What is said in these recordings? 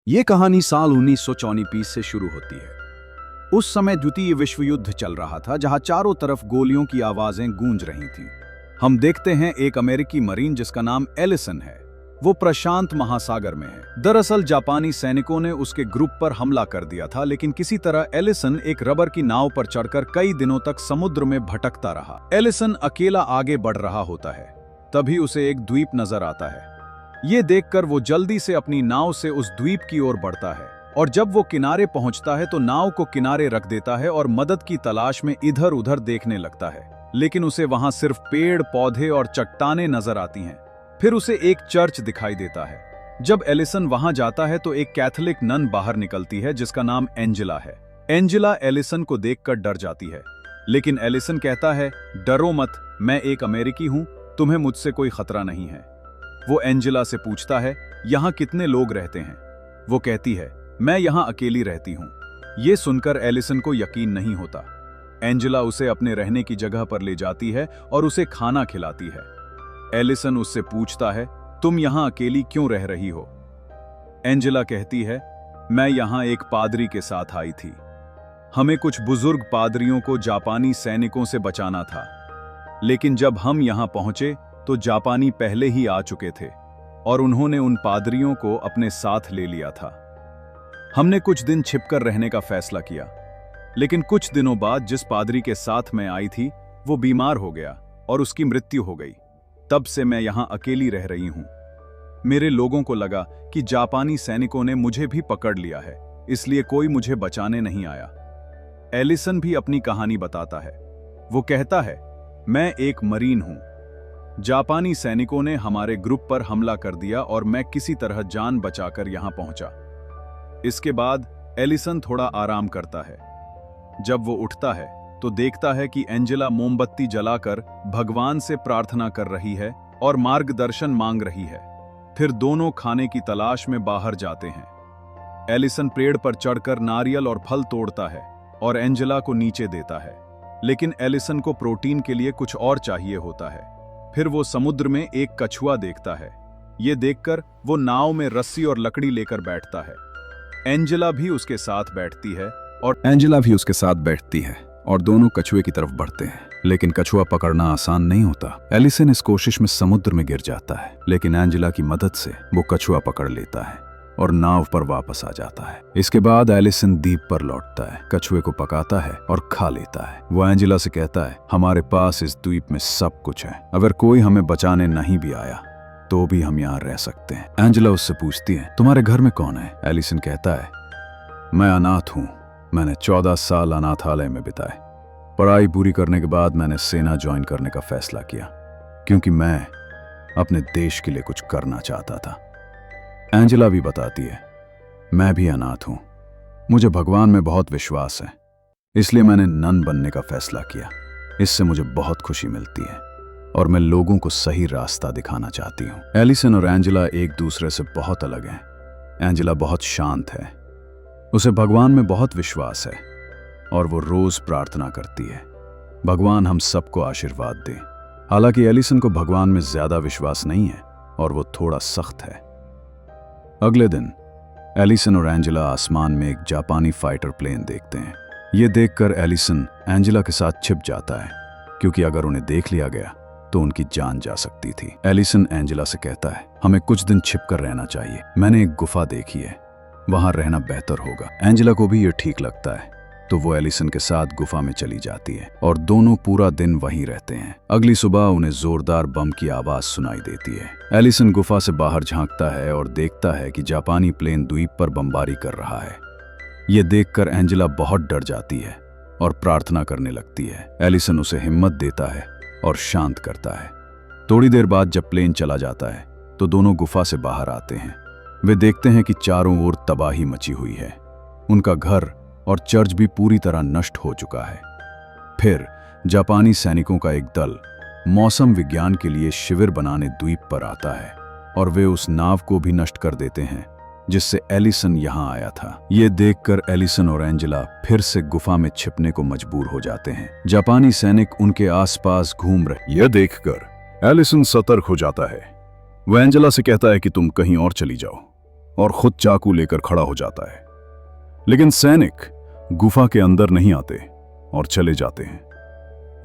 ये कहानी साल 1934 से शुरू होती है। उस समय द्वितीय विश्व युद्ध चल रहा था, जहां चारों तरफ गोलियों की आवाजें गूंज रही थीं। हम देखते हैं एक अमेरिकी मरीन जिसका नाम एलिसन है। वो प्रशांत महासागर में है। दरअसल जापानी सैनिकों ने उसके ग्रुप पर हमला कर दिया था, लेकिन किसी तरह एलिसन एक रबर की नाव पर चढ़कर कई दिनों तक समुद्र में भटकता रहा। एलिसन अकेला आगे बढ़ रहा होता है, तभी उसे एक द्वीप नजर आता है। ये देखकर वो जल्दी से अपनी नाव से उस द्वीप की ओर बढ़ता है, और जब वो किनारे पहुंचता है तो नाव को किनारे रख देता है और मदद की तलाश में इधर उधर देखने लगता है। लेकिन उसे वहां सिर्फ पेड़ पौधे और चट्टानें नजर आती हैं। फिर उसे एक चर्च दिखाई देता है। जब एलिसन वहां जाता है तो एक कैथोलिक नन बाहर निकलती है जिसका नाम एंजेला है। एंजेला एलिसन को देखकर डर जाती है, लेकिन एलिसन कहता है, डरो मत, मैं एक अमेरिकी हूं, तुम्हें मुझसे कोई खतरा नहीं है। वो एंजेला से पूछता है, यहाँ कितने लोग रहते हैं? वो कहती है, मैं यहाँ अकेली रहती हूँ। ये सुनकर एलिसन को यकीन नहीं होता। एंजेला उसे अपने रहने की जगह पर ले जाती है और उसे खाना खिलाती है। एलिसन उससे पूछता है, तुम यहाँ अकेली क्यों रह रही हो? एंजेला कहती है, मैं यहाँ एक पादरी के साथ आई थी। हमें कुछ बुजुर्ग पादरियों को जापानी सैनिकों से बचाना था, लेकिन जब हम यहाँ पहुंचे तो जापानी पहले ही आ चुके थे और उन्होंने उन पादरियों को अपने साथ ले लिया था। हमने कुछ दिन छिपकर रहने का फैसला किया, लेकिन कुछ दिनों बाद जिस पादरी के साथ मैं आई थी वो बीमार हो गया और उसकी मृत्यु हो गई। तब से मैं यहां अकेली रह रही हूं। मेरे लोगों को लगा कि जापानी सैनिकों ने मुझे भी पकड़ लिया है, इसलिए कोई मुझे बचाने नहीं आया। एलिसन भी अपनी कहानी बताता है। वो कहता है, मैं एक मरीन हूं। जापानी सैनिकों ने हमारे ग्रुप पर हमला कर दिया और मैं किसी तरह जान बचाकर यहां पहुंचा। इसके बाद एलिसन थोड़ा आराम करता है। जब वो उठता है तो देखता है कि एंजेला मोमबत्ती जलाकर भगवान से प्रार्थना कर रही है और मार्गदर्शन मांग रही है। फिर दोनों खाने की तलाश में बाहर जाते हैं। एलिसन पेड़ पर चढ़कर नारियल और फल तोड़ता है और एंजेला को नीचे देता है, लेकिन एलिसन को प्रोटीन के लिए कुछ और चाहिए होता है। फिर वो समुद्र में एक कछुआ देखता है। ये देखकर वो नाव में रस्सी और लकड़ी लेकर बैठता है। एंजेला भी उसके साथ बैठती है और दोनों कछुए की तरफ बढ़ते हैं, लेकिन कछुआ पकड़ना आसान नहीं होता। एलिसन इस कोशिश में समुद्र में गिर जाता है, लेकिन एंजेला की मदद से वो कछुआ पकड़ लेता है और नाव पर वापस आ जाता है। इसके बाद एलिसन द्वीप पर लौटता है, कछुए को पकाता है और खा लेता है। वो एंजेला से कहता है, हमारे पास इस द्वीप में सब कुछ है, अगर कोई हमें बचाने नहीं भी आया तो भी हम यहाँ रह सकते हैं। एंजेला उससे पूछती है, तुम्हारे घर में कौन है? एलिसन कहता है, मैं अनाथ हूँ। मैंने 14 साल अनाथालय में बिताए। पढ़ाई पूरी करने के बाद मैंने सेना ज्वाइन करने का फैसला किया, क्योंकि मैं अपने देश के लिए कुछ करना चाहता था। एंजेला भी बताती है, मैं भी अनाथ हूं। मुझे भगवान में बहुत विश्वास है, इसलिए मैंने नन बनने का फैसला किया। इससे मुझे बहुत खुशी मिलती है और मैं लोगों को सही रास्ता दिखाना चाहती हूं। एलिसन और एंजेला एक दूसरे से बहुत अलग हैं। एंजेला बहुत शांत है, उसे भगवान में बहुत विश्वास है और वो रोज प्रार्थना करती है, भगवान हम सबको आशीर्वाद दे। हालांकि एलिसन को भगवान में ज्यादा विश्वास नहीं है और वो थोड़ा सख्त है। अगले दिन एलिसन और एंजेला आसमान में एक जापानी फाइटर प्लेन देखते हैं। ये देखकर एलिसन एंजेला के साथ छिप जाता है, क्योंकि अगर उन्हें देख लिया गया तो उनकी जान जा सकती थी। एलिसन एंजेला से कहता है, हमें कुछ दिन छिपकर रहना चाहिए। मैंने एक गुफा देखी है, वहां रहना बेहतर होगा। एंजेला को भी ये ठीक लगता है, तो वो एलिसन के साथ गुफा में चली जाती है और दोनों पूरा दिन वहीं रहते हैं। अगली सुबह उन्हें जोरदार बम की आवाज सुनाई देती है। एलिसन गुफा से बाहर झांकता है और देखता है कि जापानी प्लेन द्वीप पर बमबारी कर रहा है। ये देखकर एंजेला बहुत डर जाती है और प्रार्थना करने लगती है। एलिसन उसे हिम्मत देता है और शांत करता है। थोड़ी देर बाद जब प्लेन चला जाता है तो दोनों गुफा से बाहर आते हैं। वे देखते हैं कि चारों ओर तबाही मची हुई है। उनका घर और चर्च भी पूरी तरह नष्ट हो चुका है। फिर जापानी सैनिकों का एक दल मौसम विज्ञान के लिए शिविर बनाने द्वीप पर आता है और वे उस नाव को भी नष्ट कर देते हैं जिससे एलिसन यहां आया था। ये देखकर एलिसन और एंजेला फिर से गुफा में छिपने को मजबूर हो जाते हैं। जापानी सैनिक उनके आसपास घूम रहे। यह देखकर एलिसन सतर्क हो जाता है। वह एंजेला से कहता है कि तुम कहीं और चली जाओ और खुद चाकू लेकर खड़ा हो जाता है। लेकिन सैनिक गुफा के अंदर नहीं आते और चले जाते हैं।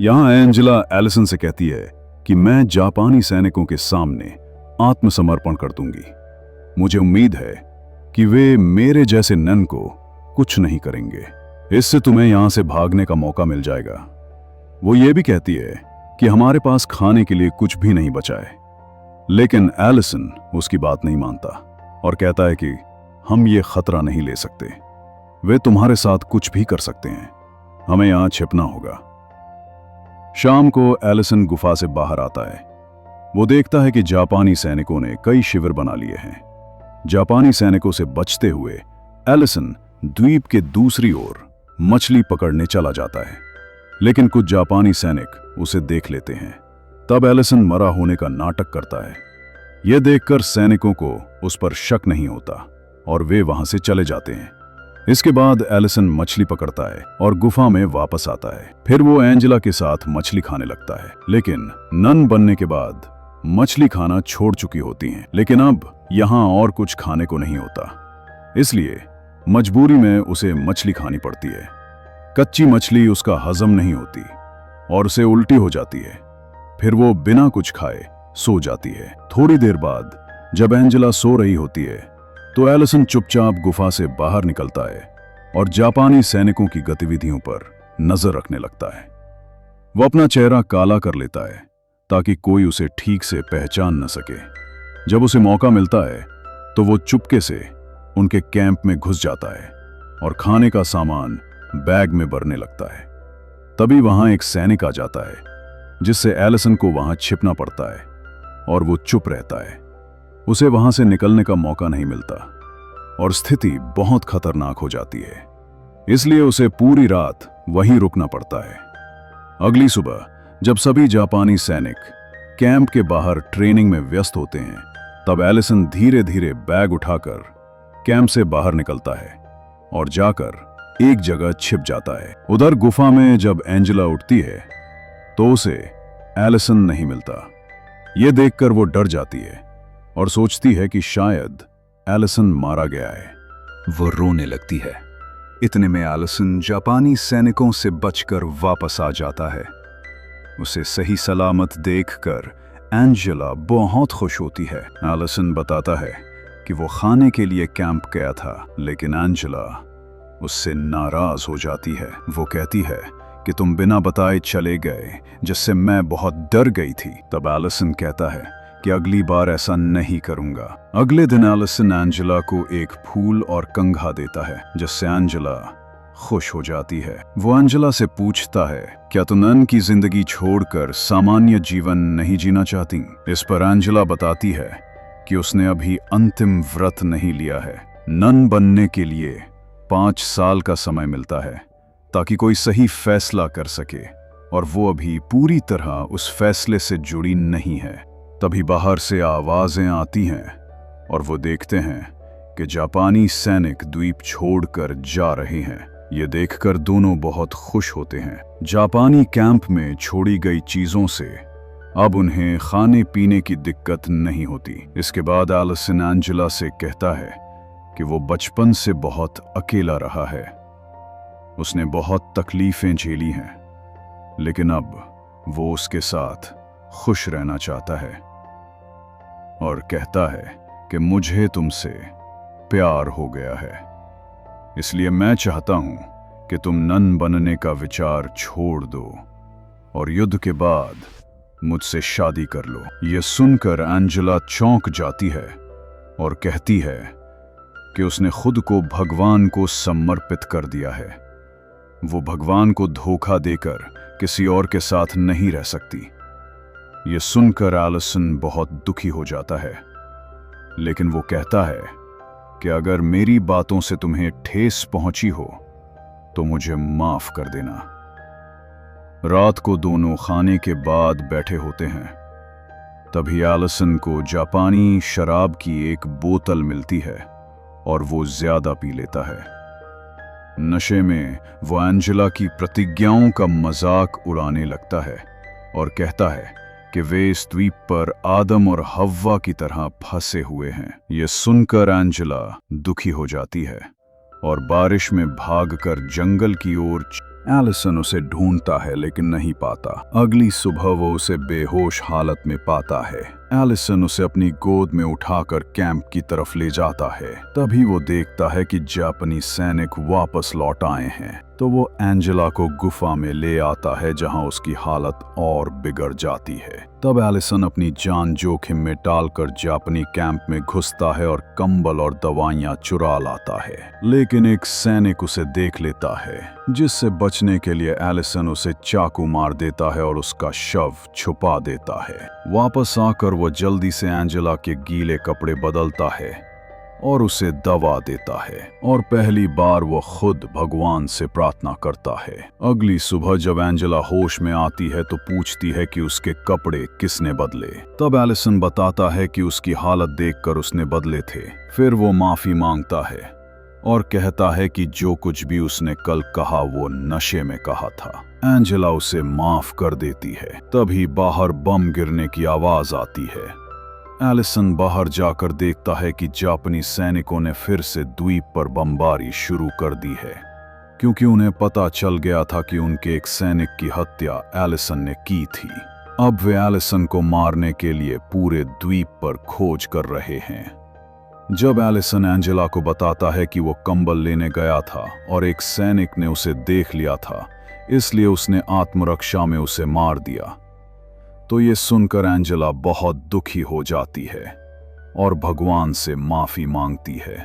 यहां एंजेला एलिसन से कहती है कि मैं जापानी सैनिकों के सामने आत्मसमर्पण कर दूंगी। मुझे उम्मीद है कि वे मेरे जैसे नन को कुछ नहीं करेंगे। इससे तुम्हें यहां से भागने का मौका मिल जाएगा। वो ये भी कहती है कि हमारे पास खाने के लिए कुछ भी नहीं बचा है। लेकिन एलिसन उसकी बात नहीं मानता और कहता है कि हम ये खतरा नहीं ले सकते। वे तुम्हारे साथ कुछ भी कर सकते हैं, हमें यहां छिपना होगा। शाम को एलिसन गुफा से बाहर आता है। वो देखता है कि जापानी सैनिकों ने कई शिविर बना लिए हैं। जापानी सैनिकों से बचते हुए एलिसन द्वीप के दूसरी ओर मछली पकड़ने चला जाता है। लेकिन कुछ जापानी सैनिक उसे देख लेते हैं। तब एलिसन मरा होने का नाटक करता है। यह देखकर सैनिकों को उस पर शक नहीं होता और वे वहां से चले जाते हैं। इसके बाद एलिसन मछली पकड़ता है और गुफा में वापस आता है। फिर वो एंजेला के साथ मछली खाने लगता है। लेकिन नन बनने के बाद मछली खाना छोड़ चुकी होती हैं। लेकिन अब यहां और कुछ खाने को नहीं होता, इसलिए मजबूरी में उसे मछली खानी पड़ती है। कच्ची मछली उसका हजम नहीं होती और उसे उल्टी हो जाती है। फिर वो बिना कुछ खाए सो जाती है। थोड़ी देर बाद जब एंजेला सो रही होती है तो एलिसन चुपचाप गुफा से बाहर निकलता है और जापानी सैनिकों की गतिविधियों पर नजर रखने लगता है। वो अपना चेहरा काला कर लेता है ताकि कोई उसे ठीक से पहचान न सके। जब उसे मौका मिलता है तो वो चुपके से उनके कैंप में घुस जाता है और खाने का सामान बैग में भरने लगता है। तभी वहां एक सैनिक आ जाता है, जिससे एलिसन को वहां छिपना पड़ता है और वो चुप रहता है। उसे वहां से निकलने का मौका नहीं मिलता और स्थिति बहुत खतरनाक हो जाती है, इसलिए उसे पूरी रात वहीं रुकना पड़ता है। अगली सुबह जब सभी जापानी सैनिक कैंप के बाहर ट्रेनिंग में व्यस्त होते हैं, तब एलिसन धीरे धीरे बैग उठाकर कैंप से बाहर निकलता है और जाकर एक जगह छिप जाता है। उधर गुफा में जब एंजेला उठती है तो उसे एलिसन नहीं मिलता। यह देखकर वो डर जाती है और सोचती है कि शायद एलिसन मारा गया है। वो रोने लगती है। इतने में एलिसन जापानी सैनिकों से बचकर वापस आ जाता है। उसे सही सलामत देखकर एंजेला बहुत खुश होती है। एलिसन बताता है कि वो खाने के लिए कैंप गया था, लेकिन एंजेला उससे नाराज हो जाती है। वो कहती है कि तुम बिना बताए चले गए, जिससे मैं बहुत डर गई थी। तब एलिसन कहता है कि अगली बार ऐसा नहीं करूंगा। अगले दिन एलिसन एंजेला को एक फूल और कंघा देता है, जिससे एंजेला खुश हो जाती है। वो एंजेला से पूछता है, क्या तू नन की जिंदगी छोड़कर सामान्य जीवन नहीं जीना चाहती? इस पर एंजेला बताती है कि उसने अभी अंतिम व्रत नहीं लिया है। नन बनने के लिए 5 साल का समय मिलता है ताकि कोई सही फैसला कर सके, और वो अभी पूरी तरह उस फैसले से जुड़ी नहीं है। तभी बाहर से आवाजें आती हैं और वो देखते हैं कि जापानी सैनिक द्वीप छोड़कर जा रहे हैं। ये देखकर दोनों बहुत खुश होते हैं। जापानी कैंप में छोड़ी गई चीजों से अब उन्हें खाने पीने की दिक्कत नहीं होती। इसके बाद एलिसन एंजेला से कहता है कि वो बचपन से बहुत अकेला रहा है। उसने बहुत तकलीफें झेली हैं, लेकिन अब वो उसके साथ खुश रहना चाहता है और कहता है कि मुझे तुमसे प्यार हो गया है, इसलिए मैं चाहता हूं कि तुम नन बनने का विचार छोड़ दो और युद्ध के बाद मुझसे शादी कर लो। यह सुनकर एंजेला चौंक जाती है और कहती है कि उसने खुद को भगवान को समर्पित कर दिया है। वो भगवान को धोखा देकर किसी और के साथ नहीं रह सकती। यह सुनकर एलिसन बहुत दुखी हो जाता है, लेकिन वो कहता है कि अगर मेरी बातों से तुम्हें ठेस पहुंची हो तो मुझे माफ कर देना। रात को दोनों खाने के बाद बैठे होते हैं। तभी एलिसन को जापानी शराब की एक बोतल मिलती है और वो ज्यादा पी लेता है। नशे में वो एंजेला की प्रतिज्ञाओं का मजाक उड़ाने लगता है और कहता है कि वे इस द्वीप पर आदम और हव्वा की तरह फंसे हुए हैं। ये सुनकर एंजेला दुखी हो जाती है और बारिश में भागकर जंगल की ओर। एलिसन उसे ढूंढता है लेकिन नहीं पाता। अगली सुबह वो उसे बेहोश हालत में पाता है। एलिसन उसे अपनी गोद में उठाकर कैंप की तरफ ले जाता है। तभी वो देखता है कि जापानी सैनिक वापस लौट आए हैं। तो वो एंजेला को गुफा में ले आता है जहां उसकी हालत और बिगड़ जाती है। तब एलिसन अपनी जान जोखिम में डालकर जापानी कैंप में घुसता है और कंबल और दवाइयां चुरा लाता है। लेकिन एक सैनिक उसे देख लेता है, जिससे बचने के लिए एलिसन उसे चाकू मार देता है और उसका शव छुपा देता है। वापस आकर वो जल्दी से एंजेला के गीले कपड़े बदलता है और उसे दवा देता है और पहली बार वो खुद भगवान से प्रार्थना करता है। अगली सुबह जब एंजेला होश में आती है तो पूछती है कि उसके कपड़े किसने बदले। तब एलिसन बताता है कि उसकी हालत देखकर उसने बदले थे। फिर वो माफी मांगता है और कहता है कि जो कुछ भी उसने कल कहा वो नशे में कहा था। एंजेला उसे माफ कर देती है। तभी बाहर बम गिरने की आवाज आती है। एलिसन बाहर जाकर देखता है कि जापानी सैनिकों ने फिर से द्वीप पर बमबारी शुरू कर दी है, क्योंकि उन्हें पता चल गया था कि उनके एक सैनिक की हत्या एलिसन ने की थी। अब वे एलिसन को मारने के लिए पूरे द्वीप पर खोज कर रहे हैं। जब एलिसन एंजेला को बताता है कि वो कंबल लेने गया था और एक सैनिक ने उसे देख लिया था, इसलिए उसने आत्मरक्षा में उसे मार दिया, तो ये सुनकर एंजेला बहुत दुखी हो जाती है और भगवान से माफी मांगती है।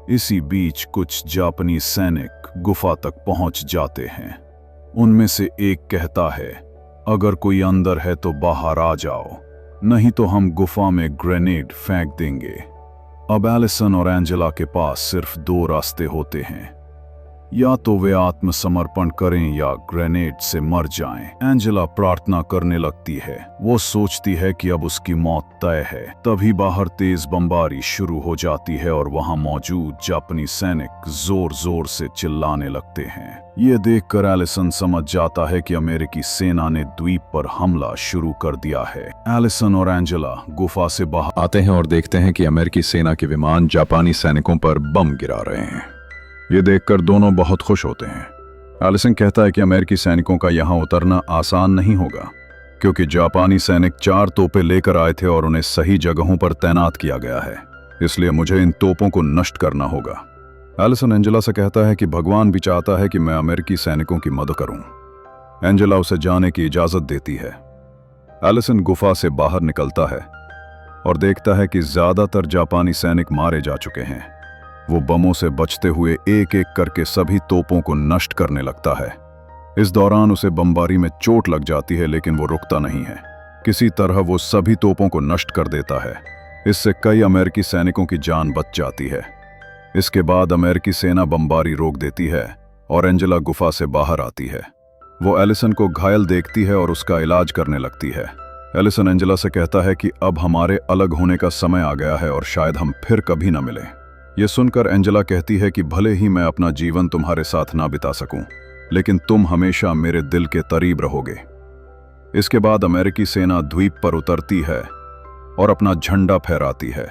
इसी बीच कुछ जापानी सैनिक गुफा तक पहुंच जाते हैं। उनमें से एक कहता है, अगर कोई अंदर है तो बाहर आ जाओ, नहीं तो हम गुफा में ग्रेनेड फेंक देंगे। अब एलिसन और एंजेला के पास सिर्फ 2 रास्ते होते हैं, या तो वे आत्मसमर्पण करें या ग्रेनेड से मर जाएं। एंजेला प्रार्थना करने लगती है। वो सोचती है कि अब उसकी मौत तय है। तभी बाहर तेज बमबारी शुरू हो जाती है और वहां मौजूद जापानी सैनिक जोर जोर से चिल्लाने लगते हैं। ये देखकर एलिसन समझ जाता है कि अमेरिकी सेना ने द्वीप पर हमला शुरू कर दिया है। एलिसन और एंजेला गुफा से बाहर आते हैं और देखते हैं कि अमेरिकी सेना के विमान जापानी सैनिकों पर बम गिरा रहे हैं। ये देखकर दोनों बहुत खुश होते हैं। एलिसन कहता है कि अमेरिकी सैनिकों का यहाँ उतरना आसान नहीं होगा, क्योंकि जापानी सैनिक 4 तोपें लेकर आए थे और उन्हें सही जगहों पर तैनात किया गया है, इसलिए मुझे इन तोपों को नष्ट करना होगा। एलिसन एंजेला से कहता है कि भगवान भी चाहता है कि मैं अमेरिकी सैनिकों की मदद करूं। एंजेला उसे जाने की इजाजत देती है। एलिसन गुफा से बाहर निकलता है और देखता है कि ज्यादातर जापानी सैनिक मारे जा चुके हैं। वो बमों से बचते हुए एक एक करके सभी तोपों को नष्ट करने लगता है। इस दौरान उसे बमबारी में चोट लग जाती है, लेकिन वो रुकता नहीं है। किसी तरह वो सभी तोपों को नष्ट कर देता है। इससे कई अमेरिकी सैनिकों की जान बच जाती है। इसके बाद अमेरिकी सेना बमबारी रोक देती है और एंजेला गुफा से बाहर आती है। वो एलिसन को घायल देखती है और उसका इलाज करने लगती है। एलिसन एंजेला से कहता है कि अब हमारे अलग होने का समय आ गया है और शायद हम फिर कभी न मिलें। ये सुनकर एंजेला कहती है कि भले ही मैं अपना जीवन तुम्हारे साथ ना बिता सकूं, लेकिन तुम हमेशा मेरे दिल के करीब रहोगे। इसके बाद अमेरिकी सेना द्वीप पर उतरती है और अपना झंडा फहराती है।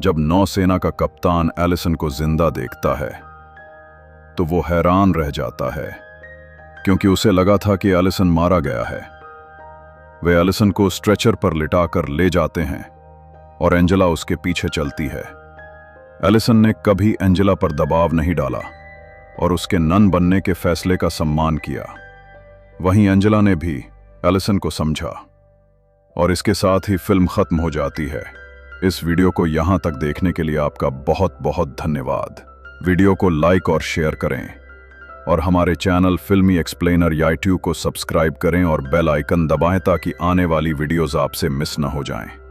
जब नौसेना का कप्तान एलिसन को जिंदा देखता है तो वो हैरान रह जाता है, क्योंकि उसे लगा था कि एलिसन मारा गया है। वे एलिसन को स्ट्रेचर पर लिटाकर ले जाते हैं और एंजेला उसके पीछे चलती है। एलिसन ने कभी एंजेला पर दबाव नहीं डाला और उसके नन बनने के फैसले का सम्मान किया। वहीं एंजेला ने भी एलिसन को समझा और इसके साथ ही फिल्म खत्म हो जाती है। इस वीडियो को यहां तक देखने के लिए आपका बहुत बहुत धन्यवाद। वीडियो को लाइक और शेयर करें और हमारे चैनल फिल्मी एक्सप्लेनर यूट्यूब को सब्सक्राइब करें और बेल आइकन दबाएं ताकि आने वाली वीडियोस आपसे मिस न हो जाएं।